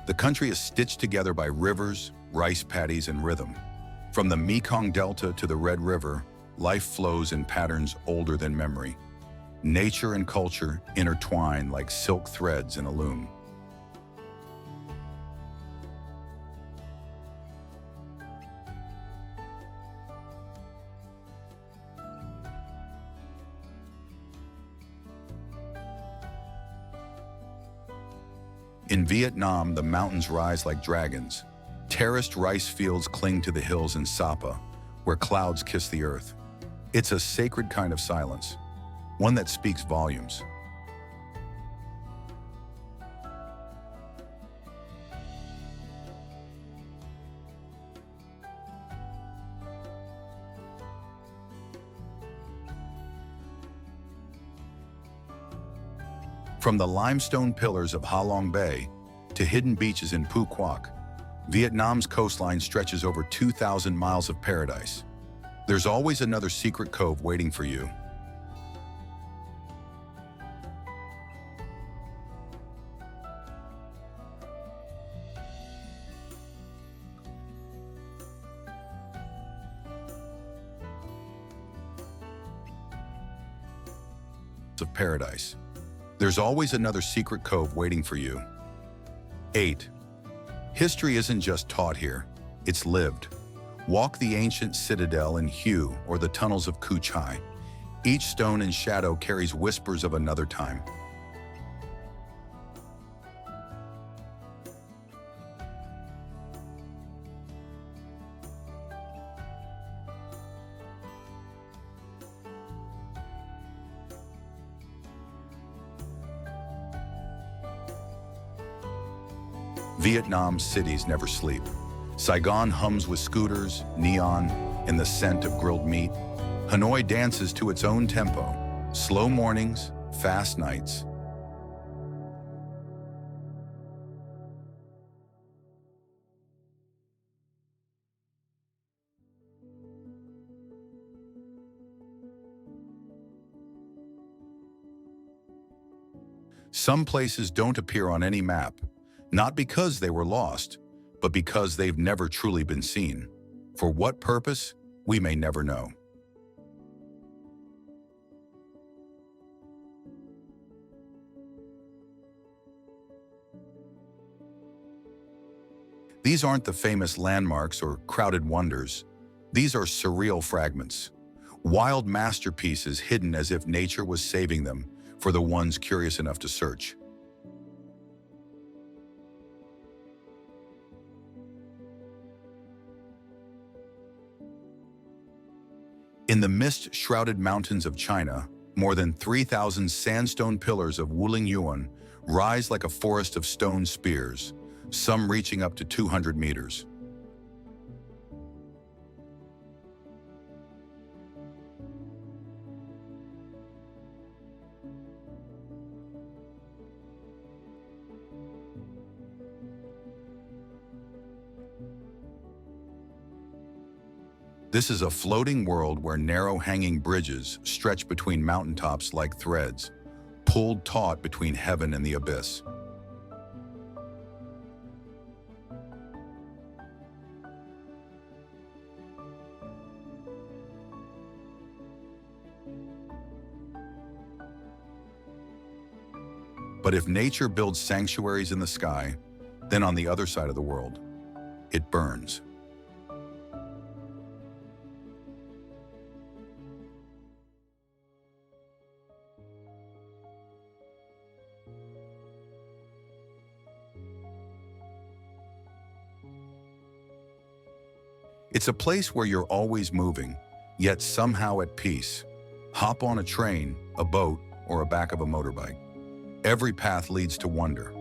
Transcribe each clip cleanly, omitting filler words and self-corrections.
The country is stitched together by rivers, rice paddies, and rhythm. From the Mekong Delta to the Red River, life flows in patterns older than memory. Nature and culture intertwine like silk threads in a loom. In Vietnam, the mountains rise like dragons. Terraced rice fields cling to the hills in Sapa, where clouds kiss the earth. It's a sacred kind of silence, one that speaks volumes. From the limestone pillars of Ha Long Bay to hidden beaches in Phu Quoc, Vietnam's coastline stretches over 2,000 miles of paradise. There's always another secret cove waiting for you. Of paradise. There's always another secret cove waiting for you. 8. History isn't just taught here, it's lived. Walk the ancient citadel in Hue or the tunnels of Cu Chai. Each stone and shadow carries whispers of another time. Vietnam's cities never sleep. Saigon hums with scooters, neon, and the scent of grilled meat. Hanoi dances to its own tempo. Slow mornings, fast nights. Some places don't appear on any map, not because they were lost, but because they've never truly been seen. For what purpose, we may never know. These aren't the famous landmarks or crowded wonders. These are surreal fragments, wild masterpieces hidden as if nature was saving them for the ones curious enough to search. In the mist-shrouded mountains of China, more than 3,000 sandstone pillars of Wuling Yuan rise like a forest of stone spears, some reaching up to 200 meters. This is a floating world where narrow hanging bridges stretch between mountaintops like threads, pulled taut between heaven and the abyss. But if nature builds sanctuaries in the sky, then on the other side of the world, it burns. It's a place where you're always moving, yet somehow at peace. Hop on a train, a boat, or a back of a motorbike. Every path leads to wonder.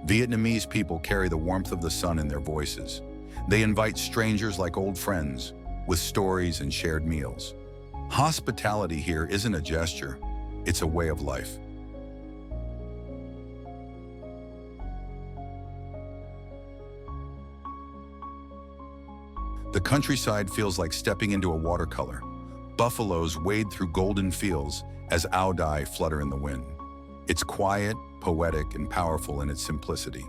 Vietnamese people carry the warmth of the sun in their voices. They invite strangers like old friends, with stories and shared meals. Hospitality here isn't a gesture, it's a way of life. The countryside feels like stepping into a watercolor. Buffaloes wade through golden fields as aodai flutter in the wind. It's quiet, poetic, and powerful in its simplicity.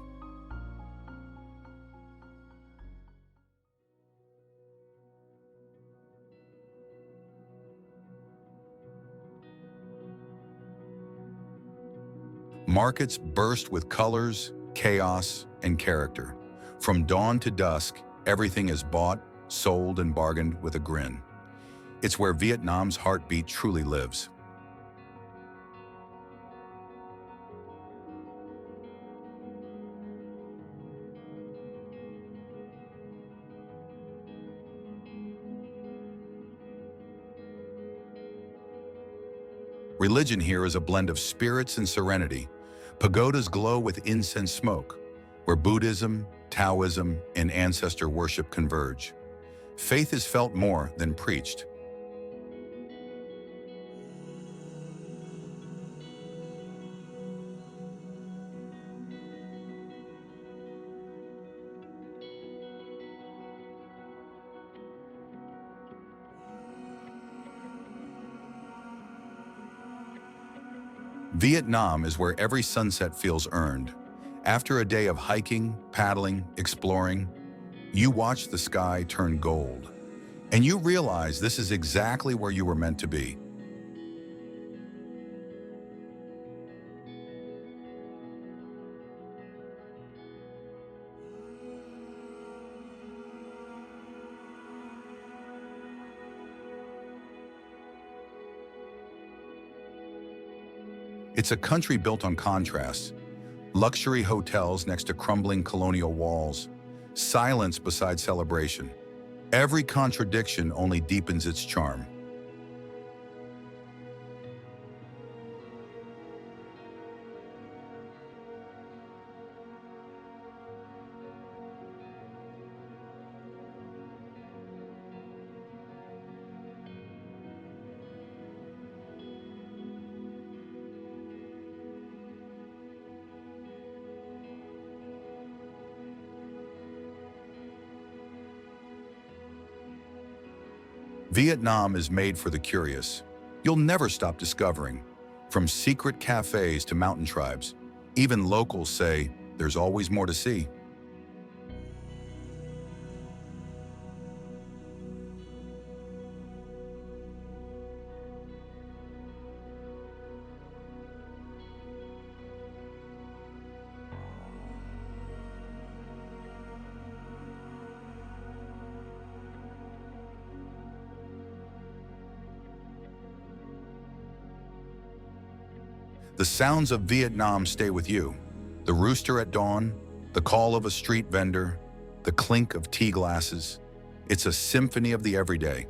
Markets burst with colors, chaos, and character. From dawn to dusk, everything is bought, sold, and bargained with a grin. It's where Vietnam's heartbeat truly lives. Religion here is a blend of spirits and serenity. Pagodas glow with incense smoke, where Buddhism, Taoism, and ancestor worship converge. Faith is felt more than preached. Vietnam is where every sunset feels earned. After a day of hiking, paddling, exploring, you watch the sky turn gold, and you realize this is exactly where you were meant to be. It's a country built on contrasts. Luxury hotels next to crumbling colonial walls. Silence beside celebration. Every contradiction only deepens its charm. Vietnam is made for the curious. You'll never stop discovering. From secret cafes to mountain tribes, even locals say there's always more to see. The sounds of Vietnam stay with you. The rooster at dawn, the call of a street vendor, the clink of tea glasses. It's a symphony of the everyday.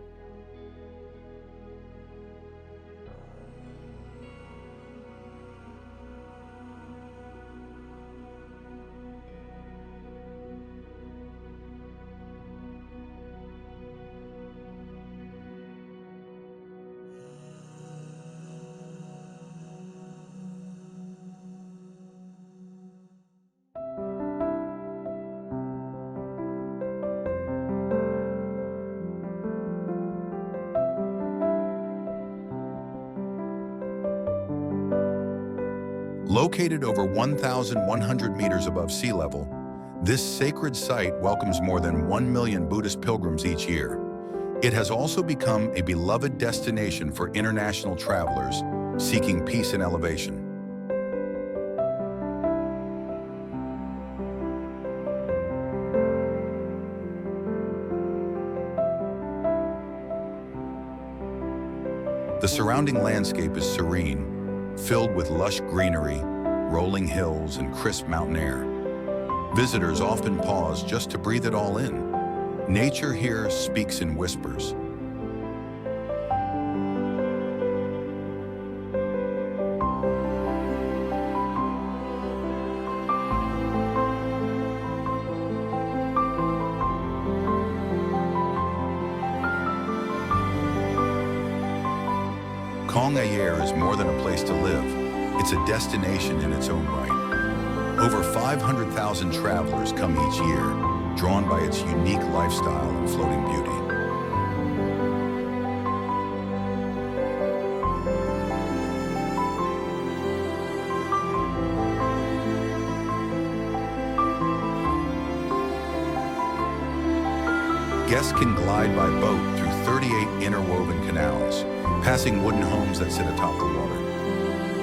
Located over 1,100 meters above sea level, this sacred site welcomes more than 1 million Buddhist pilgrims each year. It has also become a beloved destination for international travelers seeking peace and elevation. The surrounding landscape is serene, filled with lush greenery, rolling hills, and crisp mountain air. Visitors often pause just to breathe it all in. Nature here speaks in whispers. Cong Ayer is more than a place to live. It's a destination in its own right. Over 500,000 travelers come each year, drawn by its unique lifestyle and floating beauty. Guests can glide by boat through 38 interwoven canals, passing wooden homes that sit atop the water.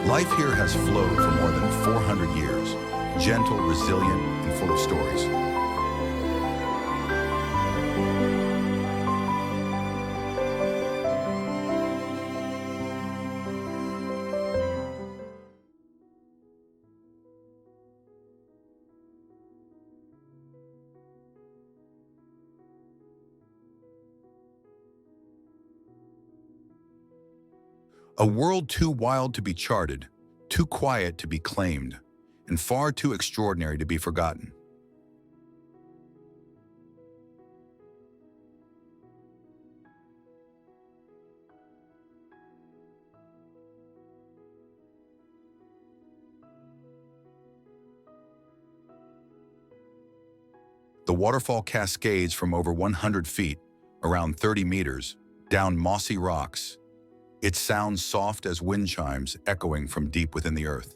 Life here has flowed for more than 400 years, gentle, resilient, and full of stories. A world too wild to be charted, too quiet to be claimed, and far too extraordinary to be forgotten. The waterfall cascades from over 100 feet, around 30 meters, down mossy rocks. Its sounds soft as wind chimes echoing from deep within the earth.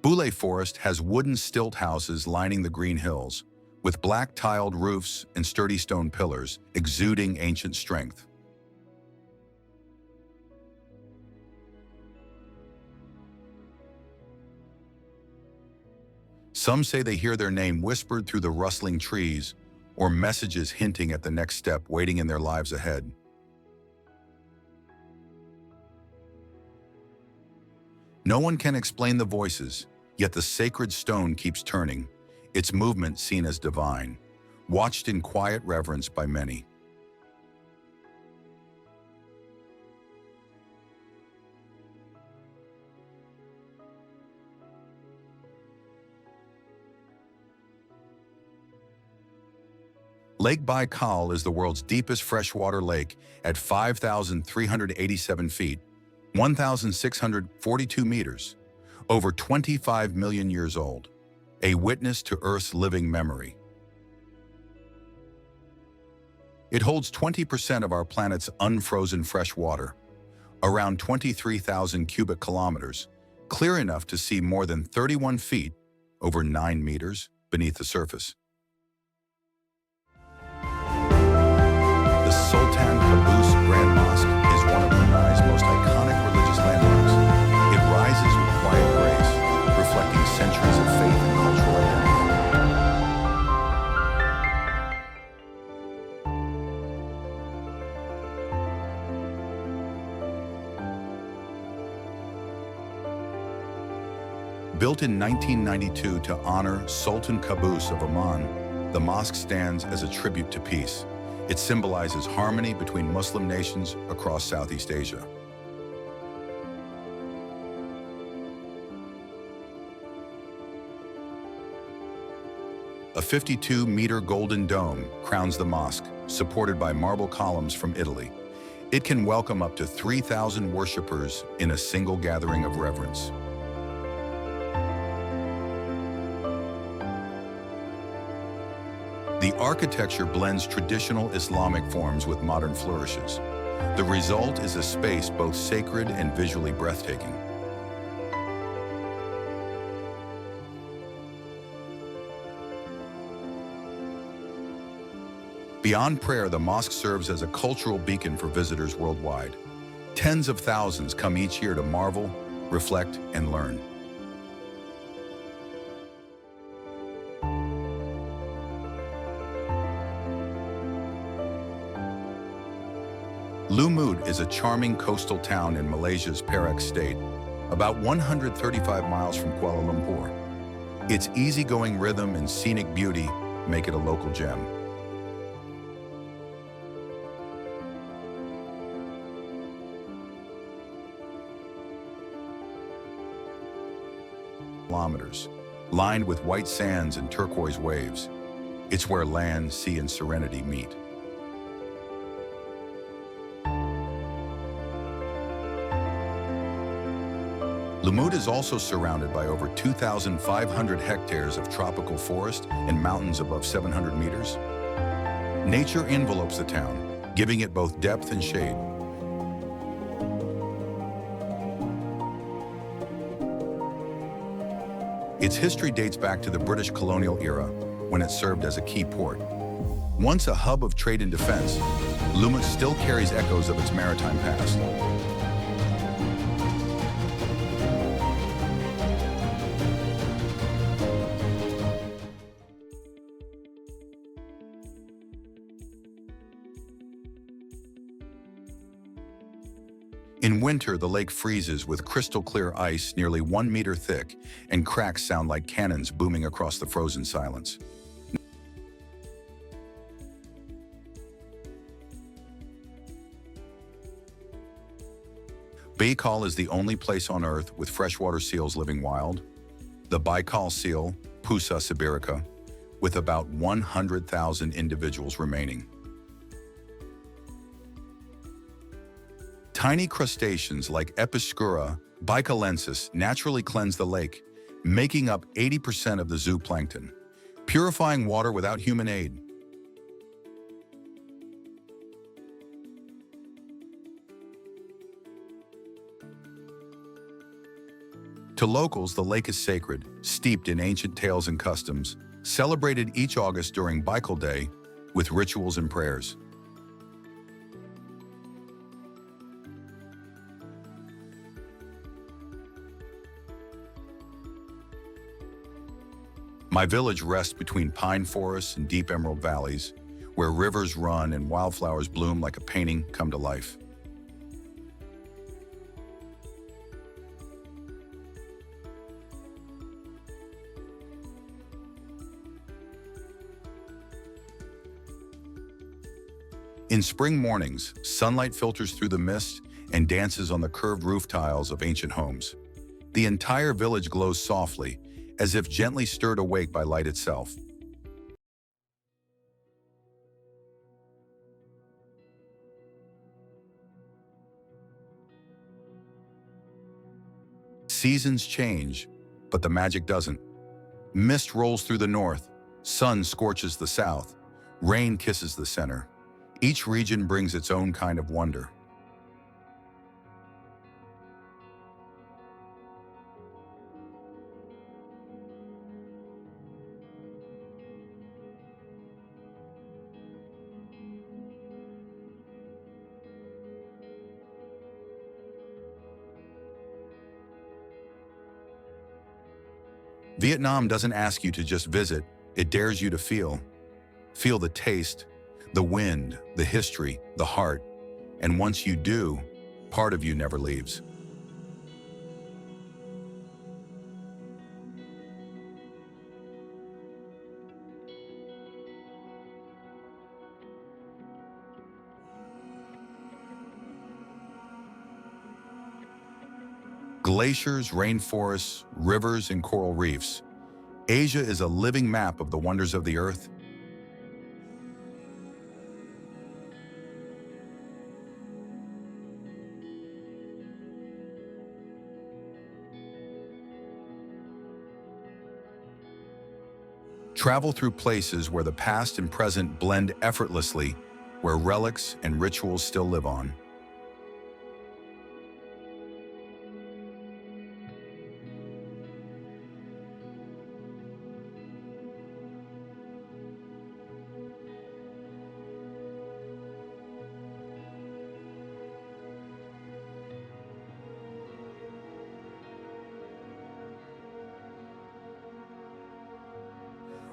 Boulay Forest has wooden stilt houses lining the green hills, with black tiled roofs and sturdy stone pillars exuding ancient strength. Some say they hear their name whispered through the rustling trees, or messages hinting at the next step waiting in their lives ahead. No one can explain the voices, yet the sacred stone keeps turning, its movement seen as divine, watched in quiet reverence by many. Lake Baikal is the world's deepest freshwater lake at 5,387 feet, 1,642 meters, over 25 million years old, a witness to Earth's living memory. It holds 20% of our planet's unfrozen fresh water, around 23,000 cubic kilometers, clear enough to see more than 31 feet, over 9 meters, beneath the surface. The Sultan Qaboos Grand Mosque is one of Brunei's most iconic religious landmarks. It rises with quiet grace, reflecting centuries of faith and cultural identity. Built in 1992 to honor Sultan Qaboos of Oman, the mosque stands as a tribute to peace. It symbolizes harmony between Muslim nations across Southeast Asia. A 52-meter golden dome crowns the mosque, supported by marble columns from Italy. It can welcome up to 3,000 worshippers in a single gathering of reverence. The architecture blends traditional Islamic forms with modern flourishes. The result is a space both sacred and visually breathtaking. Beyond prayer, the mosque serves as a cultural beacon for visitors worldwide. Tens of thousands come each year to marvel, reflect, and learn. Lumut is a charming coastal town in Malaysia's Perak state, about 135 miles from Kuala Lumpur. Its easygoing rhythm and scenic beauty make it a local gem. Kilometers, lined with white sands and turquoise waves. It's where land, sea, and serenity meet. Lumut is also surrounded by over 2,500 hectares of tropical forest and mountains above 700 meters. Nature envelopes the town, giving it both depth and shade. Its history dates back to the British colonial era, when it served as a key port. Once a hub of trade and defense, Lumut still carries echoes of its maritime past. In winter, the lake freezes with crystal-clear ice nearly 1 meter thick, and cracks sound like cannons booming across the frozen silence. Baikal is the only place on Earth with freshwater seals living wild. The Baikal seal, Pusa sibirica, with about 100,000 individuals remaining. Tiny crustaceans like Episcura baicalensis naturally cleanse the lake, making up 80% of the zooplankton, purifying water without human aid. To locals, the lake is sacred, steeped in ancient tales and customs, celebrated each August during Baikal Day with rituals and prayers. My village rests between pine forests and deep emerald valleys, where rivers run and wildflowers bloom like a painting come to life. In spring mornings, sunlight filters through the mist and dances on the curved roof tiles of ancient homes. The entire village glows softly, as if gently stirred awake by light itself. Seasons change, but the magic doesn't. Mist rolls through the north, sun scorches the south, rain kisses the center. Each region brings its own kind of wonder. Vietnam doesn't ask you to just visit, it dares you to feel. Feel the taste, the wind, the history, the heart, and once you do, part of you never leaves. Glaciers, rainforests, rivers, and coral reefs. Asia is a living map of the wonders of the earth. Travel through places where the past and present blend effortlessly, where relics and rituals still live on.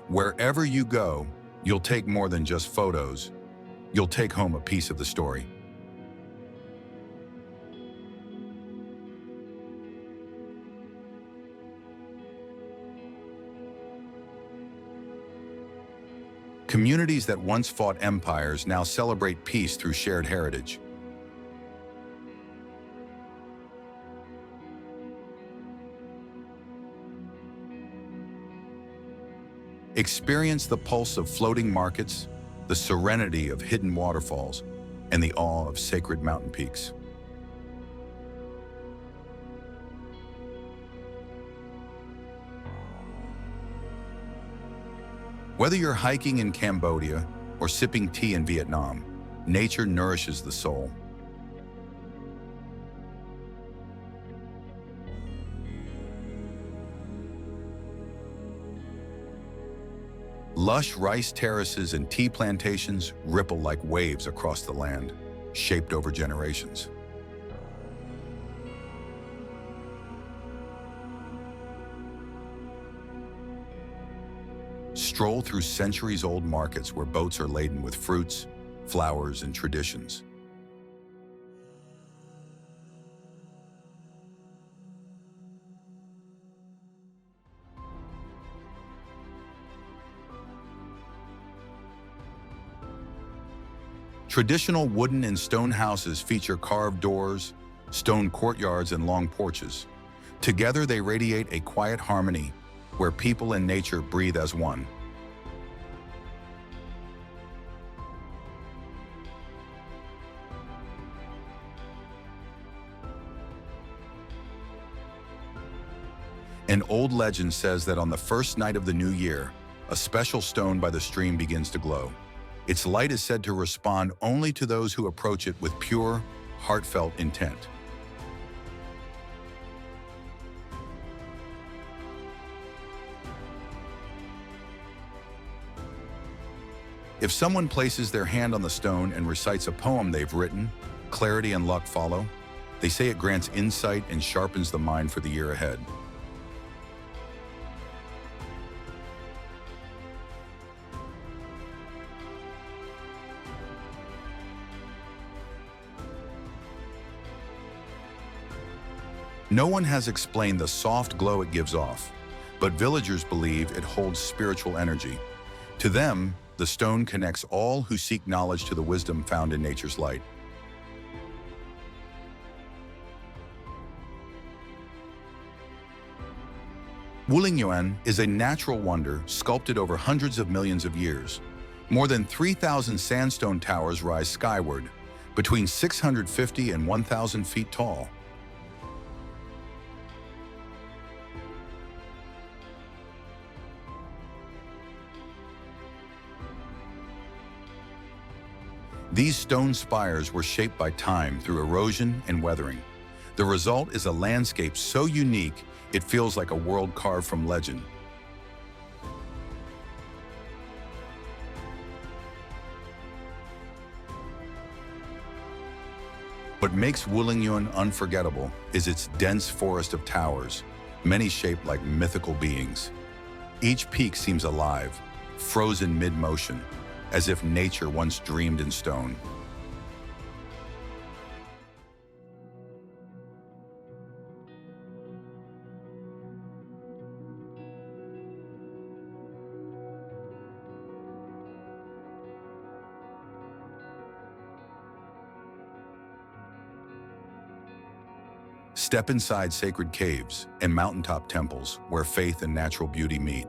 Wherever you go, you'll take more than just photos. You'll take home a piece of the story. Communities that once fought empires now celebrate peace through shared heritage. Experience the pulse of floating markets, the serenity of hidden waterfalls, and the awe of sacred mountain peaks. Whether you're hiking in Cambodia or sipping tea in Vietnam, nature nourishes the soul. Lush rice terraces and tea plantations ripple like waves across the land, shaped over generations. Stroll through centuries-old markets where boats are laden with fruits, flowers, and traditions. Traditional wooden and stone houses feature carved doors, stone courtyards, and long porches. Together, they radiate a quiet harmony where people and nature breathe as one. An old legend says that on the first night of the new year, a special stone by the stream begins to glow. Its light is said to respond only to those who approach it with pure, heartfelt intent. If someone places their hand on the stone and recites a poem they've written, clarity and luck follow. They say it grants insight and sharpens the mind for the year ahead. No one has explained the soft glow it gives off, but villagers believe it holds spiritual energy. To them, the stone connects all who seek knowledge to the wisdom found in nature's light. Wulingyuan is a natural wonder sculpted over hundreds of millions of years. More than 3,000 sandstone towers rise skyward, between 650 and 1,000 feet tall. These stone spires were shaped by time through erosion and weathering. The result is a landscape so unique, it feels like a world carved from legend. What makes Wulingyuan unforgettable is its dense forest of towers, many shaped like mythical beings. Each peak seems alive, frozen mid-motion, as if nature once dreamed in stone. Step inside sacred caves and mountaintop temples where faith and natural beauty meet.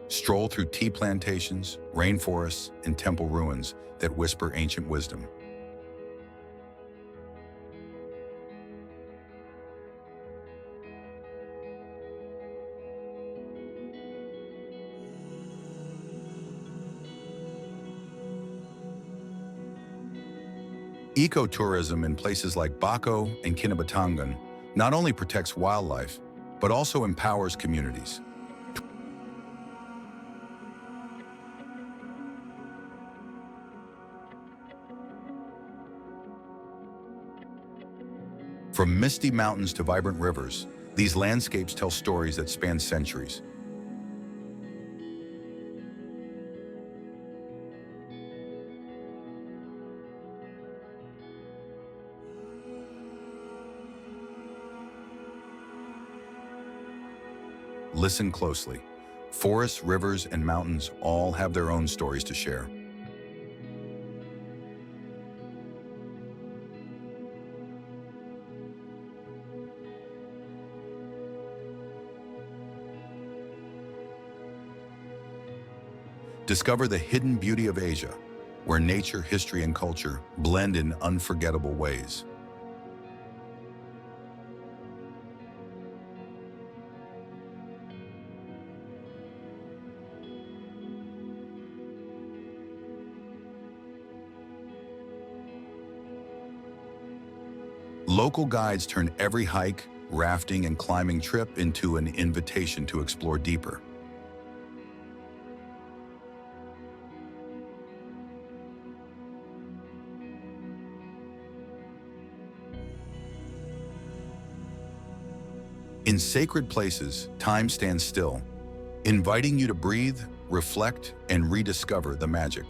Stroll through tea plantations, rainforests, and temple ruins that whisper ancient wisdom. Ecotourism in places like Bako and Kinabatangan not only protects wildlife, but also empowers communities. From misty mountains to vibrant rivers, these landscapes tell stories that span centuries. Listen closely. Forests, rivers, and mountains all have their own stories to share. Discover the hidden beauty of Asia, where nature, history, and culture blend in unforgettable ways. Local guides turn every hike, rafting, and climbing trip into an invitation to explore deeper. In sacred places, time stands still, inviting you to breathe, reflect, and rediscover the magic.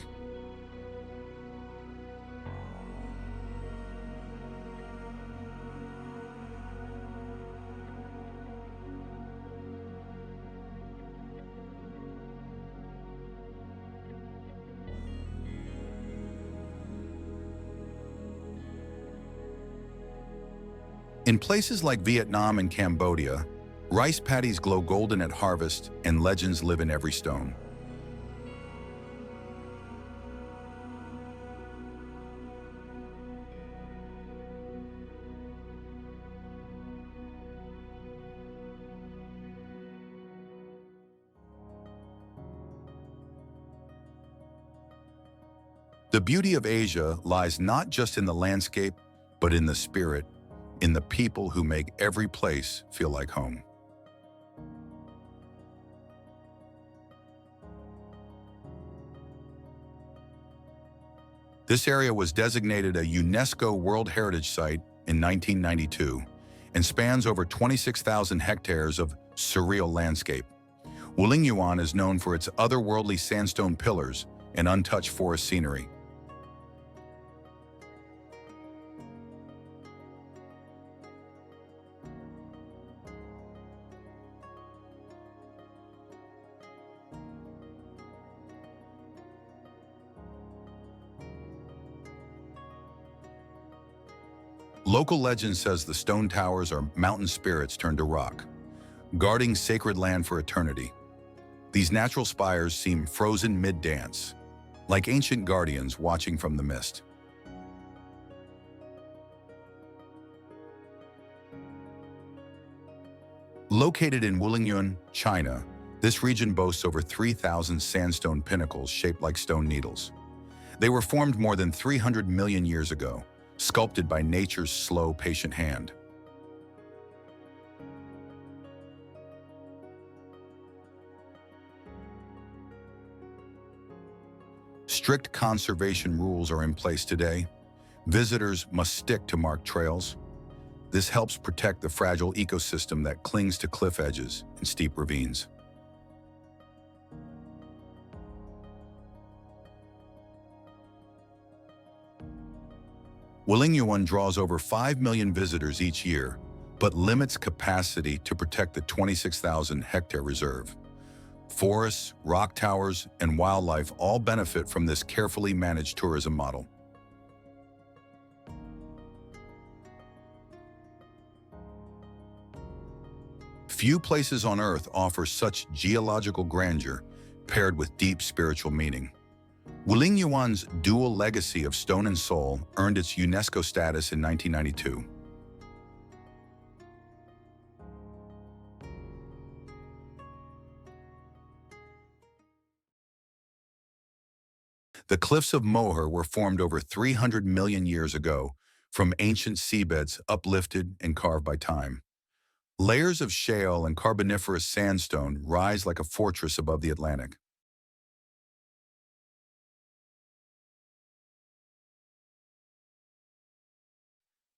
In places like Vietnam and Cambodia, rice paddies glow golden at harvest and legends live in every stone. The beauty of Asia lies not just in the landscape, but in the spirit, in the people who make every place feel like home. This area was designated a UNESCO World Heritage Site in 1992 and spans over 26,000 hectares of surreal landscape. Wulingyuan is known for its otherworldly sandstone pillars and untouched forest scenery. Local legend says the stone towers are mountain spirits turned to rock, guarding sacred land for eternity. These natural spires seem frozen mid-dance, like ancient guardians watching from the mist. Located in Wulingyuan, China, this region boasts over 3,000 sandstone pinnacles shaped like stone needles. They were formed more than 300 million years ago, sculpted by nature's slow, patient hand. Strict conservation rules are in place today. Visitors must stick to marked trails. This helps protect the fragile ecosystem that clings to cliff edges and steep ravines. Wulingyuan draws over 5 million visitors each year, but limits capacity to protect the 26,000-hectare reserve. Forests, rock towers, and wildlife all benefit from this carefully managed tourism model. Few places on Earth offer such geological grandeur paired with deep spiritual meaning. Wulingyuan's dual legacy of stone and soul earned its UNESCO status in 1992. The cliffs of Moher were formed over 300 million years ago from ancient seabeds uplifted and carved by time. Layers of shale and carboniferous sandstone rise like a fortress above the Atlantic.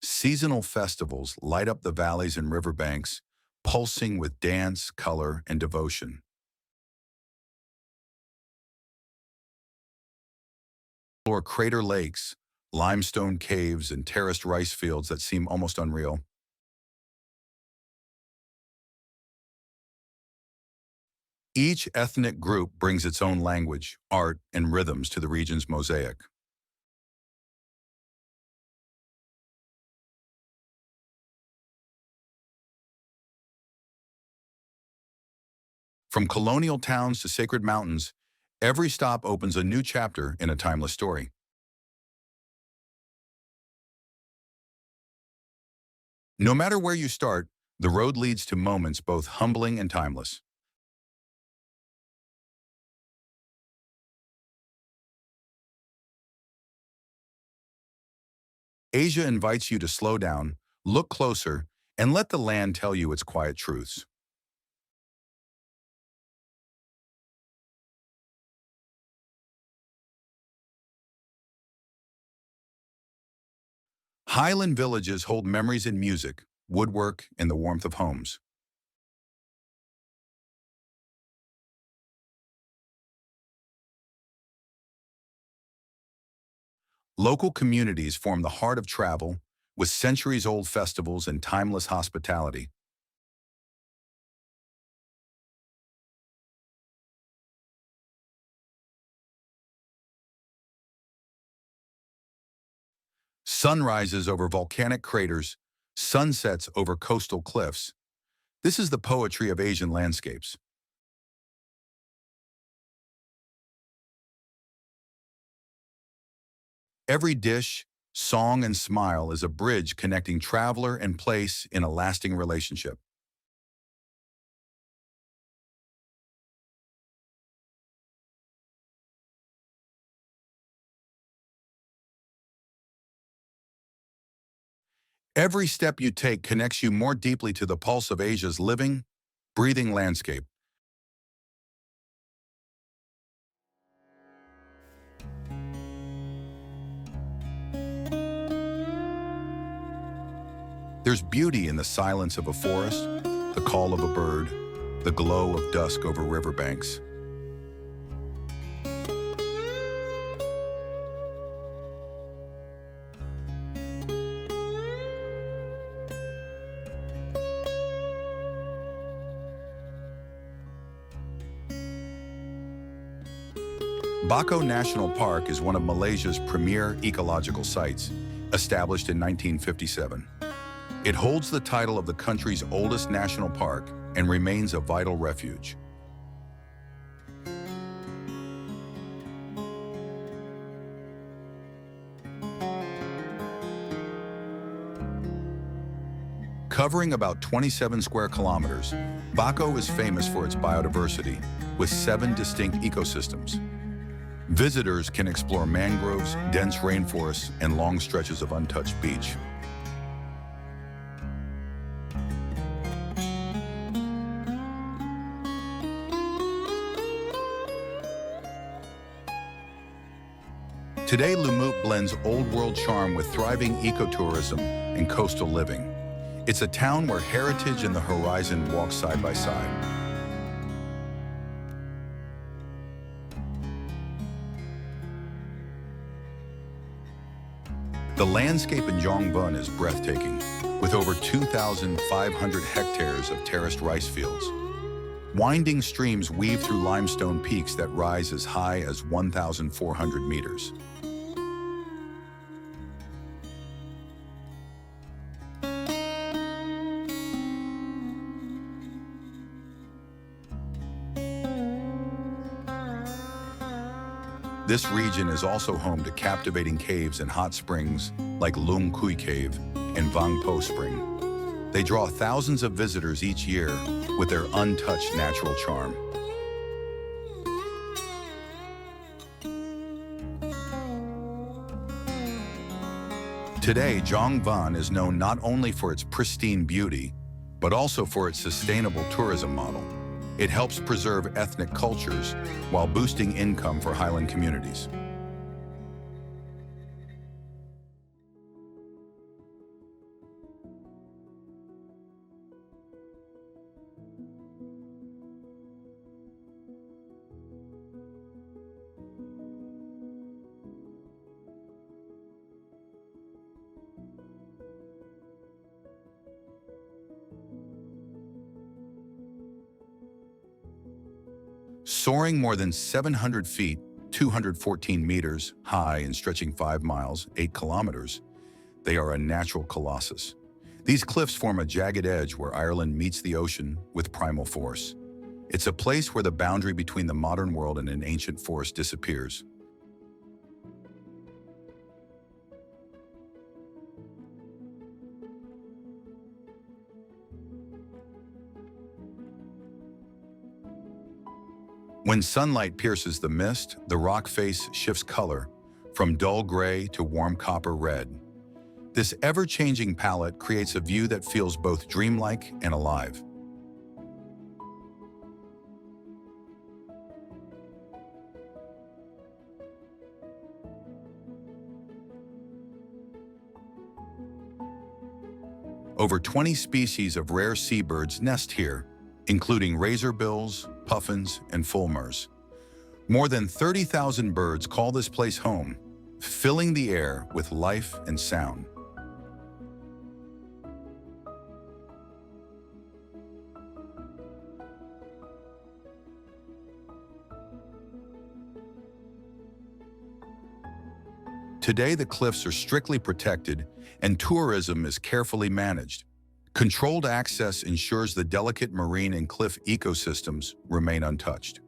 Seasonal festivals light up the valleys and riverbanks, pulsing with dance, color, and devotion. Explore crater lakes, limestone caves, and terraced rice fields that seem almost unreal. Each ethnic group brings its own language, art, and rhythms to the region's mosaic. From colonial towns to sacred mountains, Every stop opens a new chapter in a timeless story. No matter where you start, the road leads to moments both humbling and timeless. Asia invites you to slow down, look closer, and let the land tell you its quiet truths. Highland villages hold memories in music, woodwork, and the warmth of homes. Local communities form the heart of travel, with centuries-old festivals and timeless hospitality. Sunrises over volcanic craters, sunsets over coastal cliffs. This is the poetry of Asian landscapes. Every dish, song, and smile is a bridge connecting traveler and place in a lasting relationship. Every step you take connects you more deeply to the pulse of Asia's living, breathing landscape. There's beauty in the silence of a forest, the call of a bird, the glow of dusk over riverbanks. Bako National Park is one of Malaysia's premier ecological sites, established in 1957. It holds the title of the country's oldest national park and remains a vital refuge. Covering about 27 square kilometers, Bako is famous for its biodiversity, with 7 distinct ecosystems. Visitors can explore mangroves, dense rainforests, and long stretches of untouched beach. Today, Lumut blends old-world charm with thriving ecotourism and coastal living. It's a town where heritage and the horizon walk side by side. The landscape in Jongbun is breathtaking, with over 2,500 hectares of terraced rice fields. Winding streams weave through limestone peaks that rise as high as 1,400 meters. This region is also home to captivating caves and hot springs like Lung Kui Cave and Vang Po Spring. They draw thousands of visitors each year with their untouched natural charm. Today, Jongbun is known not only for its pristine beauty, but also for its sustainable tourism model. It helps preserve ethnic cultures while boosting income for highland communities. Soaring more than 700 feet, 214 meters high and stretching 5 miles, 8 kilometers, they are a natural colossus. These cliffs form a jagged edge where Ireland meets the ocean with primal force. It's a place where the boundary between the modern world and an ancient forest disappears. When sunlight pierces the mist, the rock face shifts color from dull gray to warm copper red. This ever-changing palette creates a view that feels both dreamlike and alive. Over 20 species of rare seabirds nest here, including razorbills, puffins, and fulmars. More than 30,000 birds call this place home, filling the air with life and sound. Today, the cliffs are strictly protected and tourism is carefully managed. Controlled access ensures the delicate marine and cliff ecosystems remain untouched.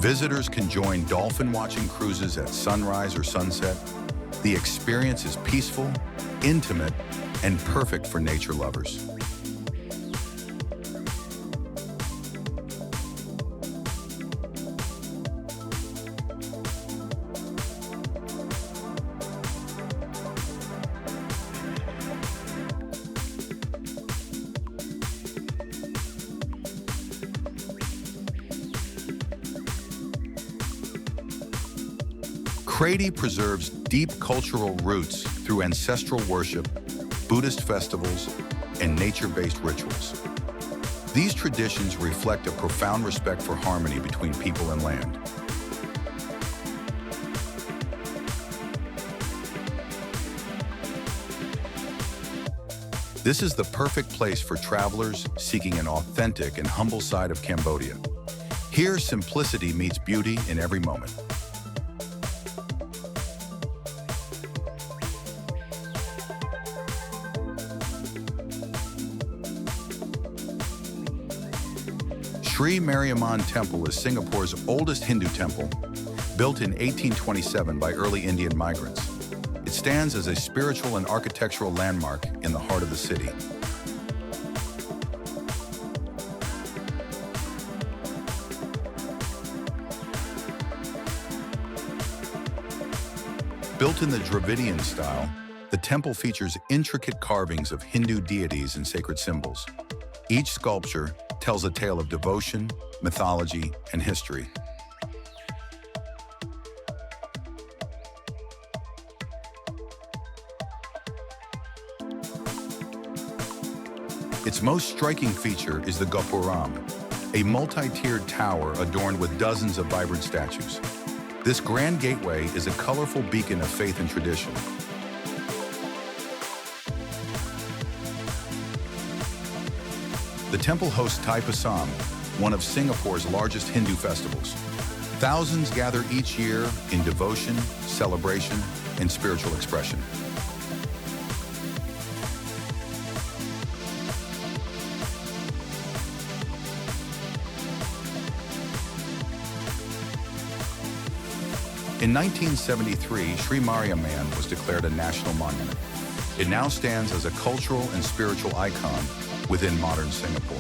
Visitors can join dolphin-watching cruises at sunrise or sunset. The experience is peaceful, intimate, and perfect for nature lovers. Crady preserves deep cultural roots through ancestral worship, Buddhist festivals, and nature-based rituals. These traditions reflect a profound respect for harmony between people and land. This is the perfect place for travelers seeking an authentic and humble side of Cambodia. Here, simplicity meets beauty in every moment. Sri Mariamman Temple is Singapore's oldest Hindu temple, built in 1827 by early Indian migrants. It stands as a spiritual and architectural landmark in the heart of the city. Built in the Dravidian style, the temple features intricate carvings of Hindu deities and sacred symbols. Each sculpture tells a tale of devotion, mythology, and history. Its most striking feature is the Gopuram, a multi-tiered tower adorned with dozens of vibrant statues. This grand gateway is a colorful beacon of faith and tradition. The temple hosts Thai Pasam, one of Singapore's largest Hindu festivals. Thousands gather each year in devotion, celebration, and spiritual expression. In 1973, Sri Mariamman was declared a national monument. It now stands as a cultural and spiritual icon within modern Singapore.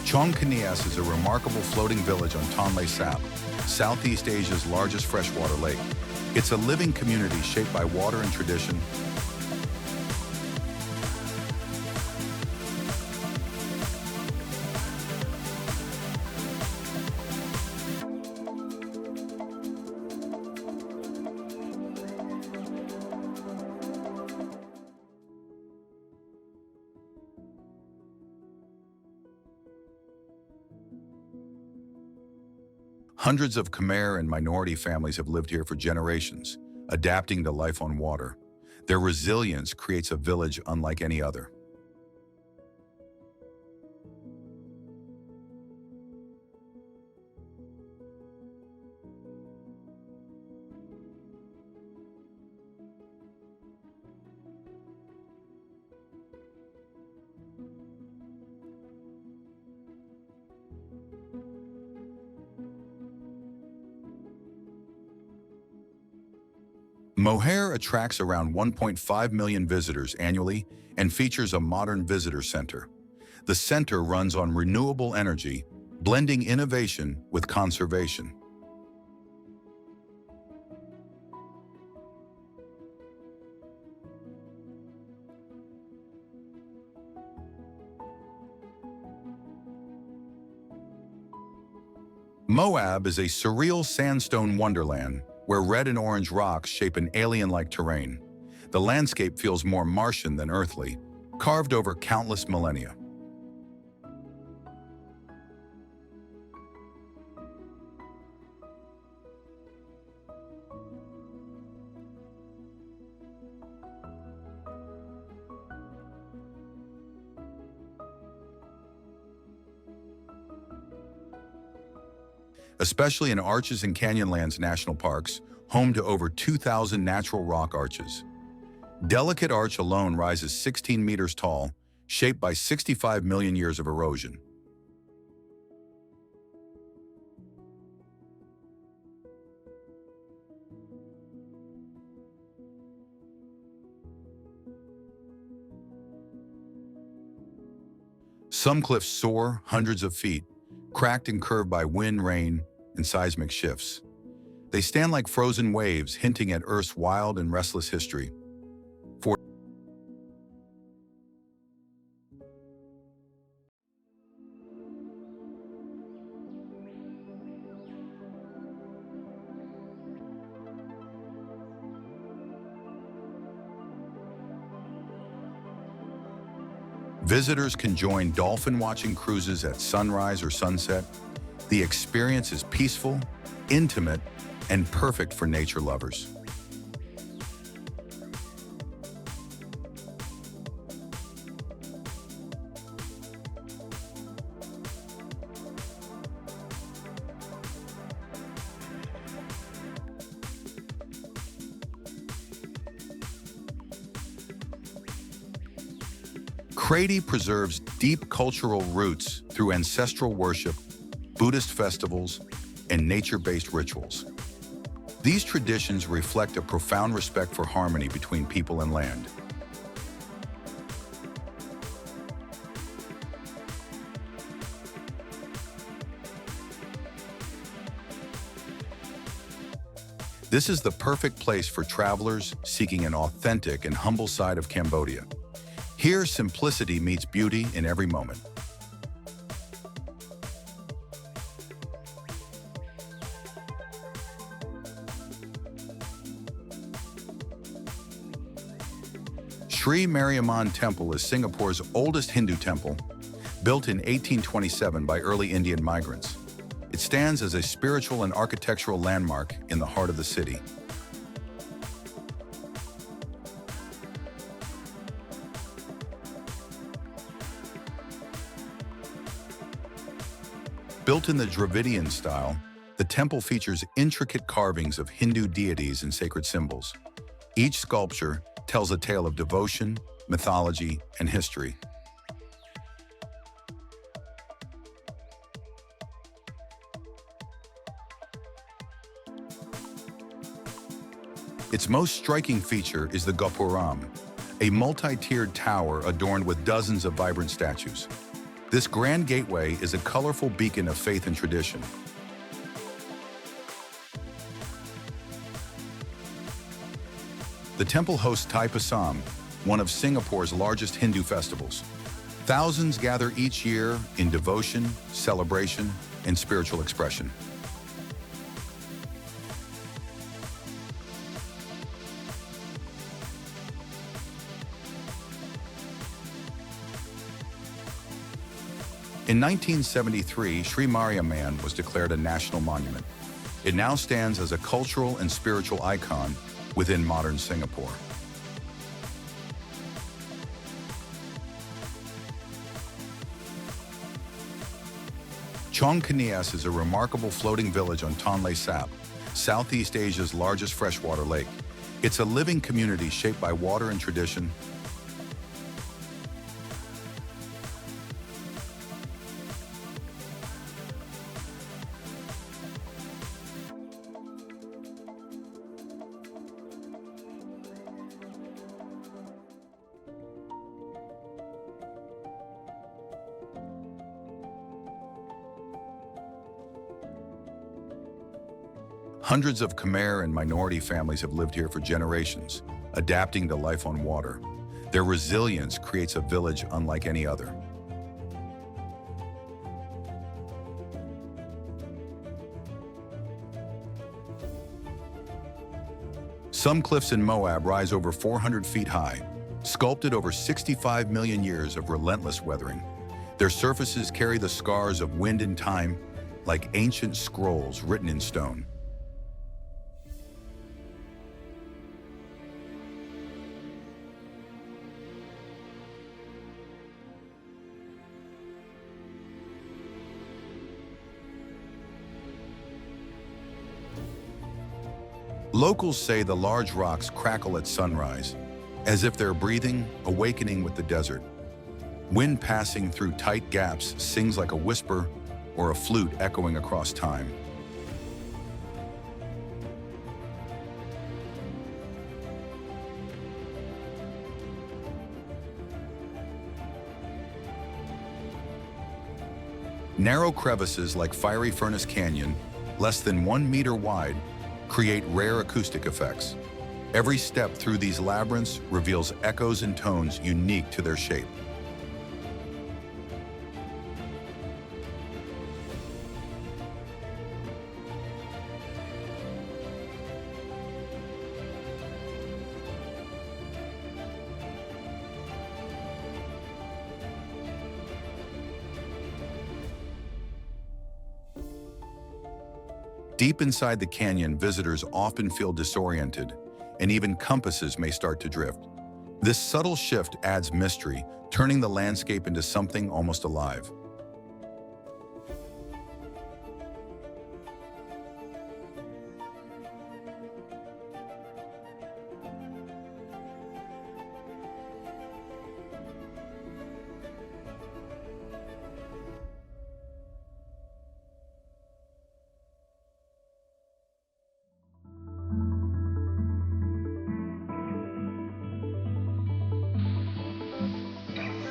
Chong Kanias is a remarkable floating village on Tonle Sap, Southeast Asia's largest freshwater lake. It's a living community shaped by water and tradition. Hundreds of Khmer and minority families have lived here for generations, adapting to life on water. Their resilience creates a village unlike any other. Mohair attracts around 1.5 million visitors annually and features a modern visitor center. The center runs on renewable energy, blending innovation with conservation. Moab is a surreal sandstone wonderland where red and orange rocks shape an alien-like terrain. The landscape feels more Martian than earthly, carved over countless millennia. Especially in Arches and Canyonlands National Parks, home to over 2,000 natural rock arches. Delicate Arch alone rises 16 meters tall, shaped by 65 million years of erosion. Some cliffs soar hundreds of feet, cracked and curved by wind, rain, and seismic shifts. They stand like frozen waves, hinting at Earth's wild and restless history. For visitors can join dolphin-watching cruises at sunrise or sunset. The experience is peaceful, intimate, and perfect for nature lovers. Crady preserves deep cultural roots through ancestral worship, Buddhist festivals, and nature-based rituals. These traditions reflect a profound respect for harmony between people and land. This is the perfect place for travelers seeking an authentic and humble side of Cambodia. Here, simplicity meets beauty in every moment. Sri Mariamman Temple is Singapore's oldest Hindu temple, built in 1827 by early Indian migrants. It stands as a spiritual and architectural landmark in the heart of the city. Built in the Dravidian style, the temple features intricate carvings of Hindu deities and sacred symbols. Each sculpture tells a tale of devotion, mythology, and history. Its most striking feature is the Gopuram, a multi-tiered tower adorned with dozens of vibrant statues. This grand gateway is a colorful beacon of faith and tradition. The temple hosts Thai Pasam, one of Singapore's largest Hindu festivals. Thousands gather each year in devotion, celebration, and spiritual expression. In 1973, Sri Mariamman was declared a national monument. It now stands as a cultural and spiritual icon within modern Singapore. Chong Kanias is a remarkable floating village on Tonle Sap, Southeast Asia's largest freshwater lake. It's a living community shaped by water and tradition. Hundreds of Khmer and minority families have lived here for generations, adapting to life on water. Their resilience creates a village unlike any other. Some cliffs in Moab rise over 400 feet high, sculpted over 65 million years of relentless weathering. Their surfaces carry the scars of wind and time, like ancient scrolls written in stone. Locals say the large rocks crackle at sunrise, as if they're breathing, awakening with the desert. Wind passing through tight gaps sings like a whisper or a flute echoing across time. Narrow crevices like Fiery Furnace Canyon, less than 1 meter wide, create rare acoustic effects. Every step through these labyrinths reveals echoes and tones unique to their shape. Deep inside the canyon, visitors often feel disoriented, and even compasses may start to drift. This subtle shift adds mystery, turning the landscape into something almost alive.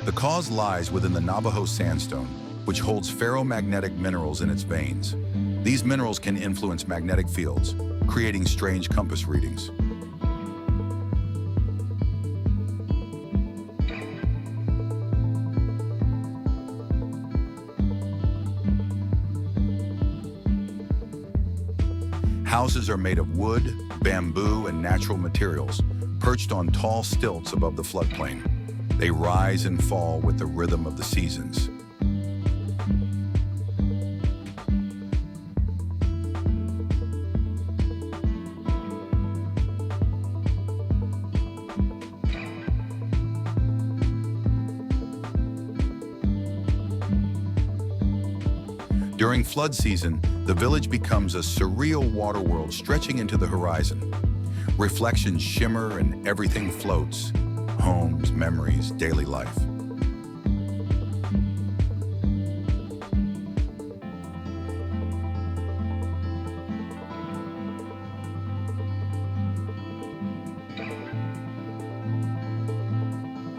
The cause lies within the Navajo sandstone, which holds ferromagnetic minerals in its veins. These minerals can influence magnetic fields, creating strange compass readings. Houses are made of wood, bamboo, and natural materials, perched on tall stilts above the floodplain. They rise and fall with the rhythm of the seasons. During flood season, the village becomes a surreal water world stretching into the horizon. Reflections shimmer and everything floats. Homes, memories, daily life.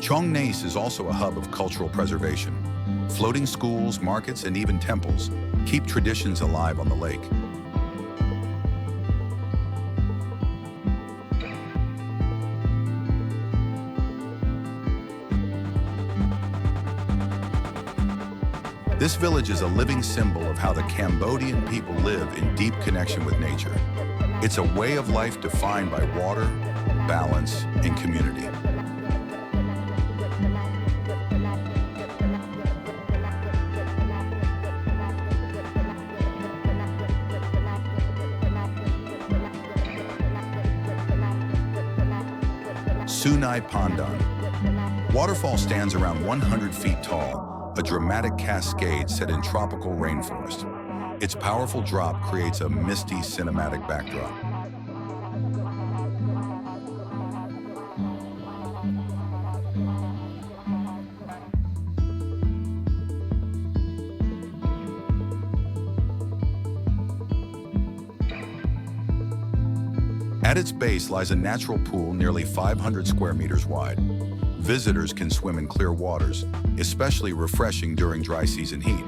Chong Nace is also a hub of cultural preservation. Floating schools, markets, and even temples keep traditions alive on the lake. This village is a living symbol of how the Cambodian people live in deep connection with nature. It's a way of life defined by water, balance, and community. Sunai Pandan. Waterfall stands around 100 feet tall, a dramatic cascade set in tropical rainforest. Its powerful drop creates a misty cinematic backdrop. At its base lies a natural pool nearly 500 square meters wide. Visitors can swim in clear waters, especially refreshing during dry season heat.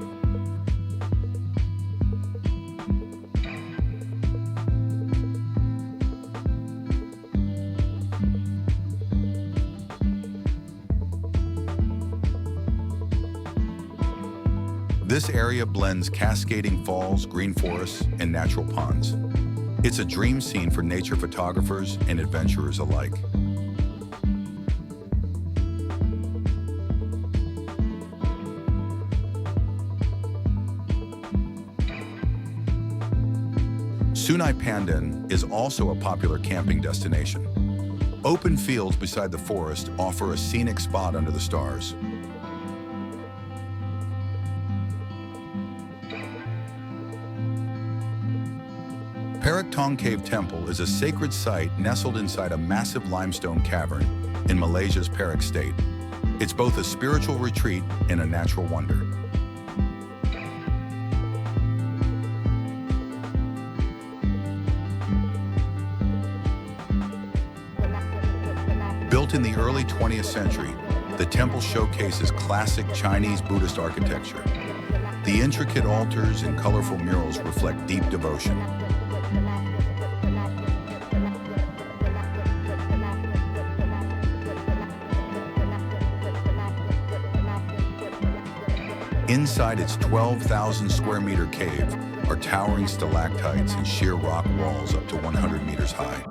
This area blends cascading falls, green forests, and natural ponds. It's a dream scene for nature photographers and adventurers alike. Sunai Pandan is also a popular camping destination. Open fields beside the forest offer a scenic spot under the stars. Perak Tong Cave Temple is a sacred site nestled inside a massive limestone cavern in Malaysia's Perak state. It's both a spiritual retreat and a natural wonder. Built in the early 20th century, the temple showcases classic Chinese Buddhist architecture. The intricate altars and colorful murals reflect deep devotion. Inside its 12,000 square meter cave are towering stalactites and sheer rock walls up to 100 meters high.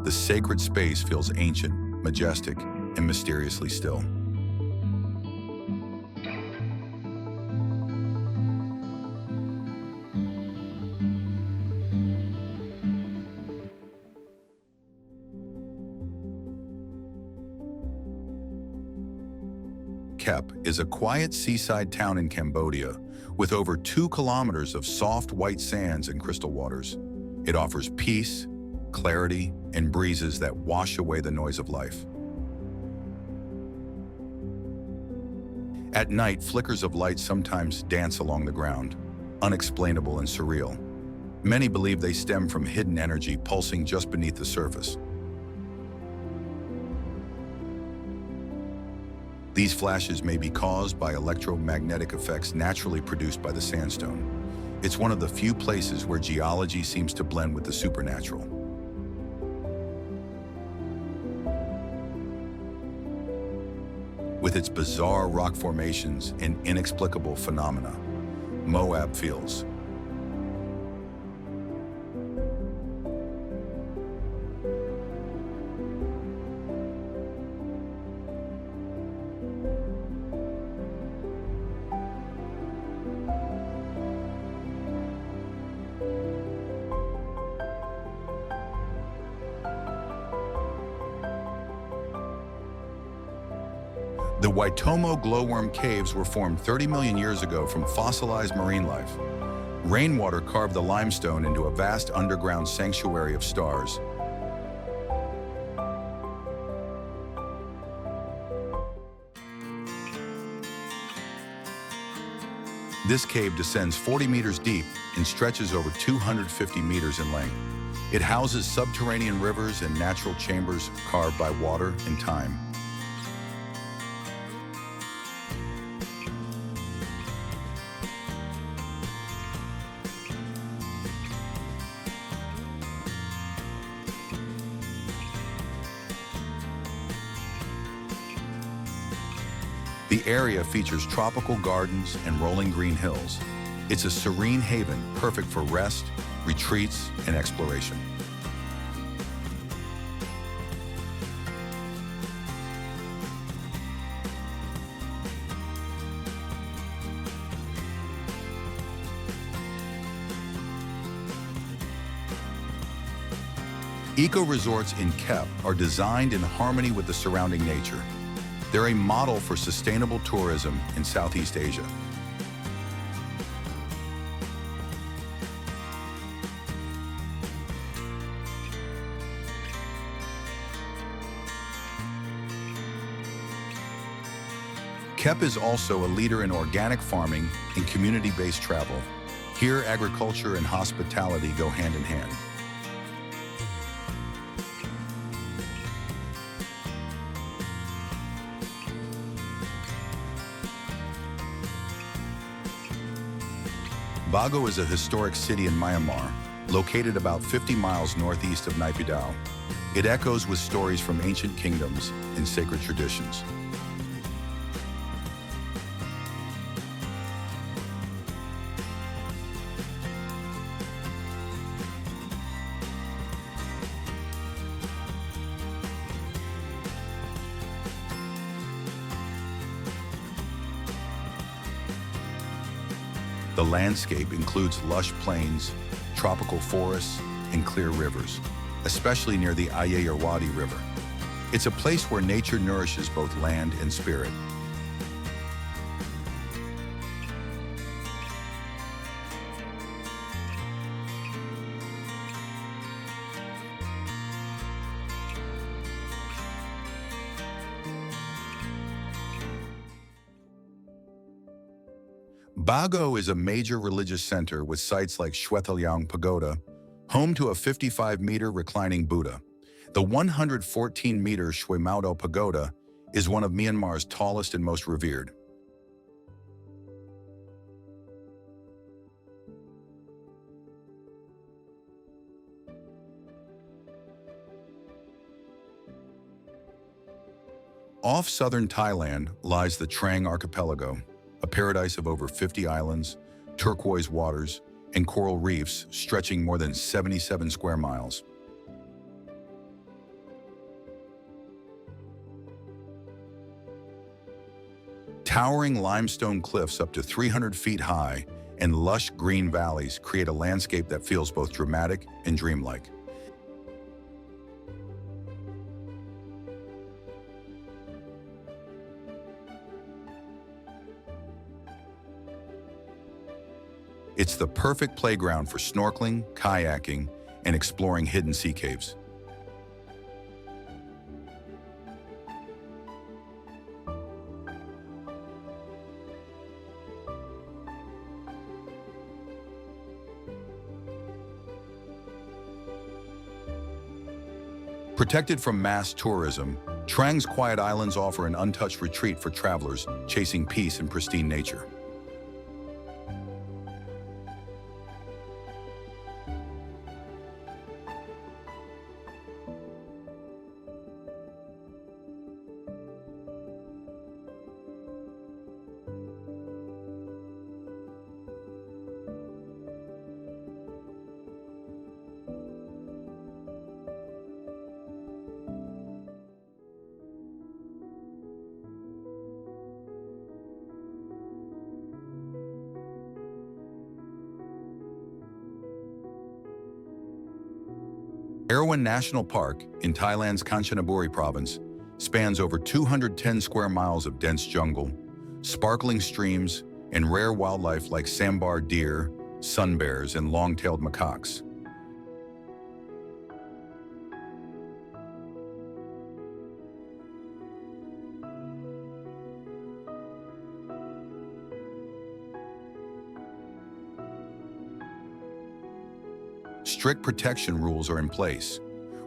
The sacred space feels ancient, majestic, and mysteriously still. Kep is a quiet seaside town in Cambodia with over 2 kilometers of soft white sands and crystal waters. It offers peace, clarity, and breezes that wash away the noise of life. At night, flickers of light sometimes dance along the ground, unexplainable and surreal. Many believe they stem from hidden energy pulsing just beneath the surface. These flashes may be caused by electromagnetic effects naturally produced by the sandstone. It's one of the few places where geology seems to blend with the supernatural. With its bizarre rock formations and inexplicable phenomena, Moab feels. The Waitomo glowworm caves were formed 30 million years ago from fossilized marine life. Rainwater carved the limestone into a vast underground sanctuary of stars. This cave descends 40 meters deep and stretches over 250 meters in length. It houses subterranean rivers and natural chambers carved by water and time. The area features tropical gardens and rolling green hills. It's a serene haven perfect for rest, retreats, and exploration. Eco-resorts in Kep are designed in harmony with the surrounding nature. They're a model for sustainable tourism in Southeast Asia. Kep is also a leader in organic farming and community-based travel. Here, agriculture and hospitality go hand in hand. Bago is a historic city in Myanmar, located about 50 miles northeast of Naypyidaw. It echoes with stories from ancient kingdoms and sacred traditions. The landscape includes lush plains, tropical forests, and clear rivers, especially near the Irrawaddy River. It's a place where nature nourishes both land and spirit. Bago is a major religious center with sites like Shwetalyang Pagoda, home to a 55-meter reclining Buddha. The 114-meter Shwemaudo Pagoda is one of Myanmar's tallest and most revered. Off southern Thailand lies the Trang Archipelago, a paradise of over 50 islands, turquoise waters, and coral reefs stretching more than 77 square miles. Towering limestone cliffs up to 300 feet high and lush green valleys create a landscape that feels both dramatic and dreamlike. It's the perfect playground for snorkeling, kayaking, and exploring hidden sea caves. Protected from mass tourism, Trang's quiet islands offer an untouched retreat for travelers chasing peace and pristine nature. Erawan National Park in Thailand's Kanchanaburi province spans over 210 square miles of dense jungle, sparkling streams, and rare wildlife like sambar deer, sun bears, and long-tailed macaques. Strict protection rules are in place.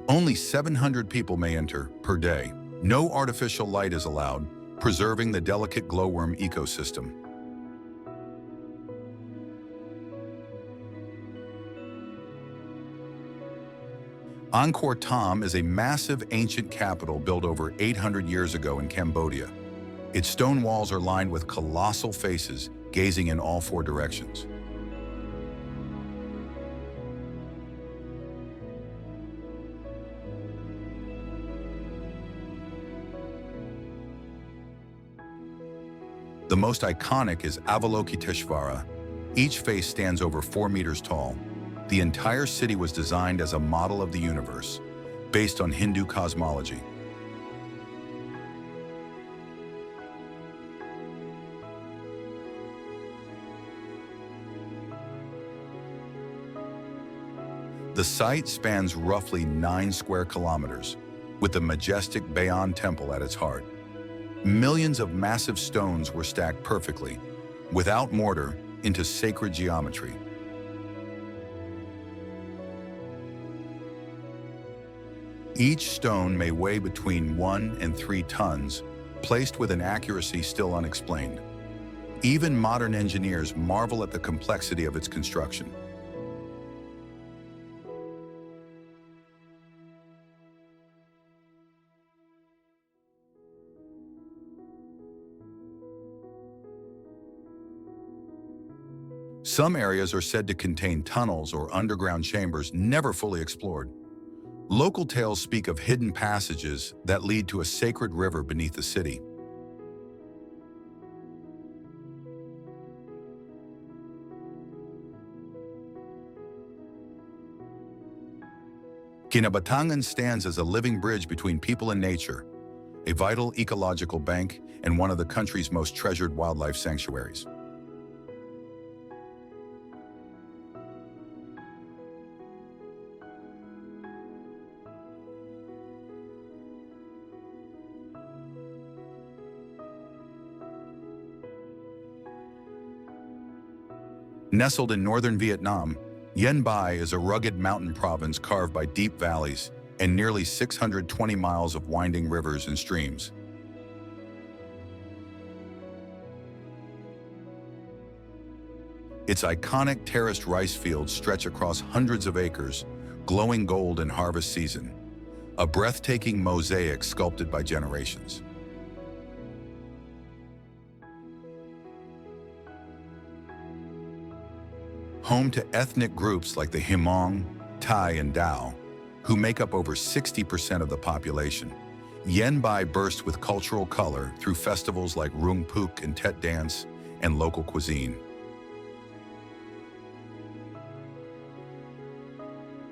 Only 700 people may enter per day. No artificial light is allowed, preserving the delicate glowworm ecosystem. Angkor Thom is a massive ancient capital built over 800 years ago in Cambodia. Its stone walls are lined with colossal faces, gazing in all four directions. The most iconic is Avalokiteshvara. Each face stands over 4 meters tall. The entire city was designed as a model of the universe, based on Hindu cosmology. The site spans roughly 9 square kilometers, with the majestic Bayon Temple at its heart. Millions of massive stones were stacked perfectly, without mortar, into sacred geometry. Each stone may weigh between 1 and 3 tons, placed with an accuracy still unexplained. Even modern engineers marvel at the complexity of its construction. Some areas are said to contain tunnels or underground chambers never fully explored. Local tales speak of hidden passages that lead to a sacred river beneath the city. Kinabatangan stands as a living bridge between people and nature, a vital ecological bank and one of the country's most treasured wildlife sanctuaries. Nestled in northern Vietnam, Yen Bai is a rugged mountain province carved by deep valleys and nearly 620 miles of winding rivers and streams. Its iconic terraced rice fields stretch across hundreds of acres, glowing gold in harvest season, a breathtaking mosaic sculpted by generations. Home to ethnic groups like the Hmong, Thai, and Dao, who make up over 60% of the population, Yen Bai bursts with cultural color through festivals like Rung Puk and Tet dance and local cuisine.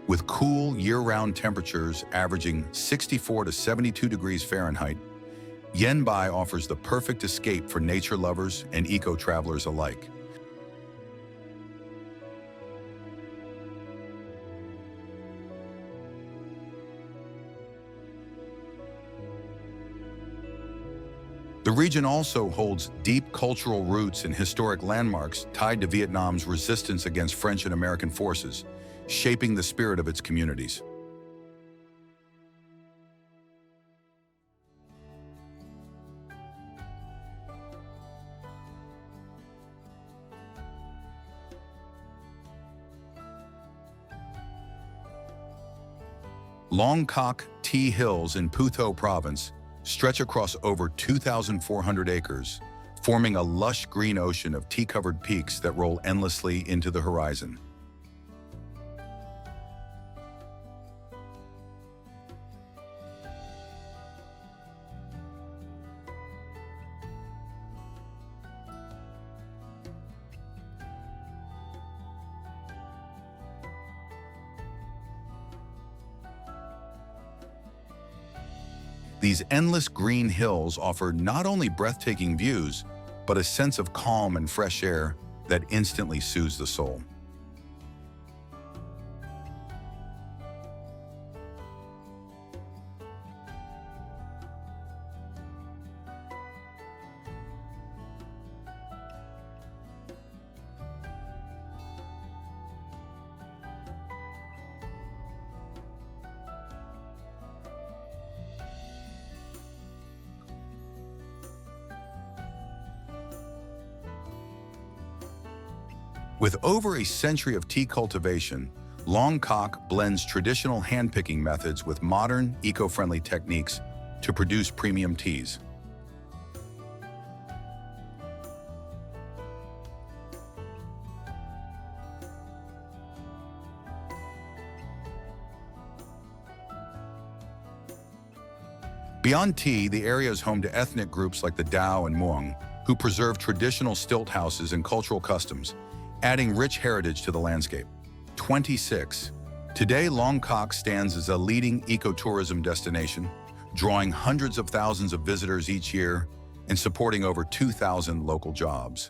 With cool, year-round temperatures averaging 64 to 72 degrees Fahrenheit, Yen Bai offers the perfect escape for nature lovers and eco-travelers alike. The region also holds deep cultural roots and historic landmarks tied to Vietnam's resistance against French and American forces, shaping the spirit of its communities. Long Coc T Hills in Phu Tho Province stretch across over 2,400 acres, forming a lush green ocean of tea-covered peaks that roll endlessly into the horizon. These endless green hills offer not only breathtaking views, but a sense of calm and fresh air that instantly soothes the soul. With over a century of tea cultivation, Long Coc blends traditional hand-picking methods with modern, eco-friendly techniques to produce premium teas. Beyond tea, the area is home to ethnic groups like the Dao and Muong, who preserve traditional stilt houses and cultural customs, adding rich heritage to the landscape. 26. Today, Longkok stands as a leading ecotourism destination, drawing hundreds of thousands of visitors each year and supporting over 2,000 local jobs.